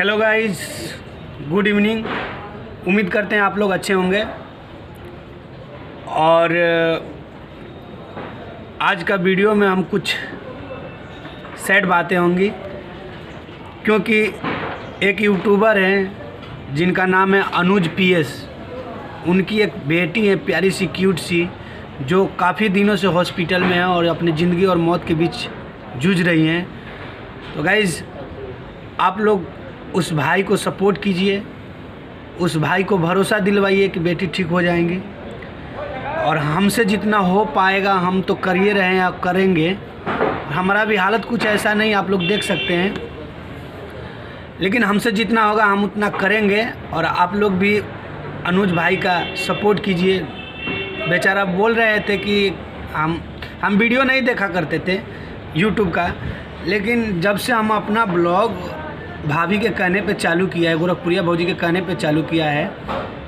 Hello guys, good evening. उम्मीद करते हैं आप लोग अच्छे होंगे। और आज का वीडियो में हम कुछ सैड बातें होंगी, क्योंकि एक यूट्यूबर हैं जिनका नाम है अनुज पीएस। उनकी एक बेटी है प्यारी सी क्यूट सी, जो काफ़ी दिनों से हॉस्पिटल में है और अपनी ज़िंदगी और मौत के बीच जूझ रही हैं। तो गाइज़, आप लोग उस भाई को सपोर्ट कीजिए, उस भाई को भरोसा दिलवाइए कि बेटी ठीक हो जाएंगी। और हमसे जितना हो पाएगा हम तो कर ही रहे हैं और करेंगे। हमारा भी हालत कुछ ऐसा नहीं, आप लोग देख सकते हैं, लेकिन हमसे जितना होगा हम उतना करेंगे। और आप लोग भी अनुज भाई का सपोर्ट कीजिए। बेचारा बोल रहे थे कि हम वीडियो नहीं देखा करते थे यूट्यूब का, लेकिन जब से हम अपना ब्लॉग भाभी के कहने पे चालू किया है, गोरखपुरिया भौजी के कहने पे चालू किया है,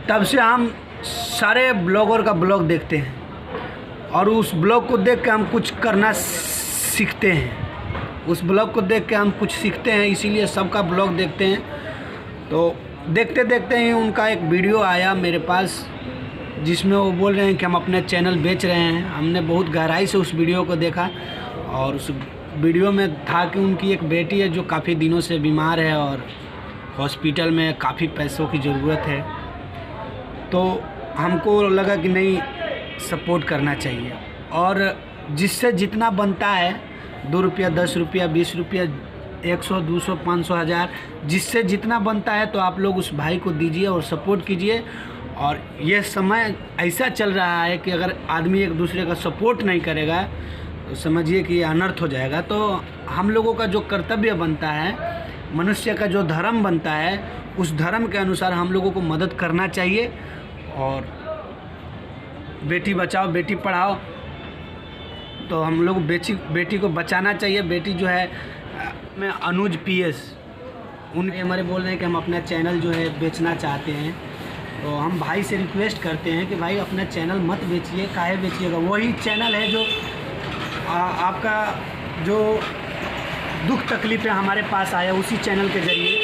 तब से हम सारे ब्लॉगर का ब्लॉग देखते हैं और उस ब्लॉग को देख के हम कुछ करना सीखते हैं। उस ब्लॉग को देख के हम कुछ सीखते हैं, इसीलिए सबका ब्लॉग देखते हैं। तो देखते देखते ही उनका एक वीडियो आया मेरे पास, जिसमें वो बोल रहे हैं कि हम अपने चैनल बेच रहे हैं। हमने बहुत गहराई से उस वीडियो को देखा और उस वीडियो में था कि उनकी एक बेटी है जो काफ़ी दिनों से बीमार है और हॉस्पिटल में काफ़ी पैसों की ज़रूरत है। तो हमको लगा कि नहीं, सपोर्ट करना चाहिए। और जिससे जितना बनता है, 2 रुपया, 10 रुपया, 20 रुपया, 100, 200, 500, 1000, जिससे जितना बनता है तो आप लोग उस भाई को दीजिए और सपोर्ट कीजिए। और ये समय ऐसा चल रहा है कि अगर आदमी एक दूसरे का सपोर्ट नहीं करेगा तो समझिए कि अनर्थ हो जाएगा। तो हम लोगों का जो कर्तव्य बनता है, मनुष्य का जो धर्म बनता है, उस धर्म के अनुसार हम लोगों को मदद करना चाहिए। और बेटी बचाओ बेटी पढ़ाओ, तो हम लोग बेटी को बचाना चाहिए। बेटी जो है, मैं अनुज पीएस, उनके हमारे बोल रहे हैं कि हम अपना चैनल जो है बेचना चाहते हैं। तो हम भाई से रिक्वेस्ट करते हैं कि भाई अपना चैनल मत बेचिए। काहे बेचिएगा? वही चैनल है जो आपका जो दुख तकलीफ़ें हमारे पास आया उसी चैनल के ज़रिए।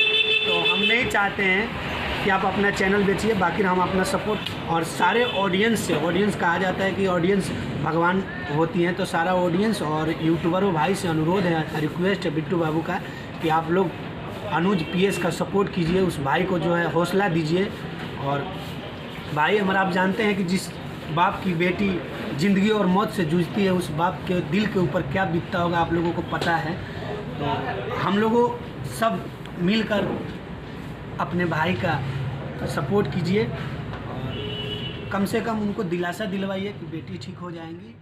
तो हम नहीं चाहते हैं कि आप अपना चैनल बेचिए। बाकी हम अपना सपोर्ट और सारे ऑडियंस से, ऑडियंस कहा जाता है कि ऑडियंस भगवान होती हैं, तो सारा ऑडियंस और यूट्यूबरों भाई से अनुरोध है, रिक्वेस्ट है बिट्टू बाबू का, कि आप लोग अनुज पीएस का सपोर्ट कीजिए। उस भाई को जो है हौसला दीजिए। और भाई हमारा, आप जानते हैं कि जिस बाप की बेटी ज़िंदगी और मौत से जूझती है, उस बाप के दिल के ऊपर क्या बीतता होगा आप लोगों को पता है। तो हम लोगों सब मिलकर अपने भाई का सपोर्ट कीजिए और कम से कम उनको दिलासा दिलवाइए कि बेटी ठीक हो जाएंगी।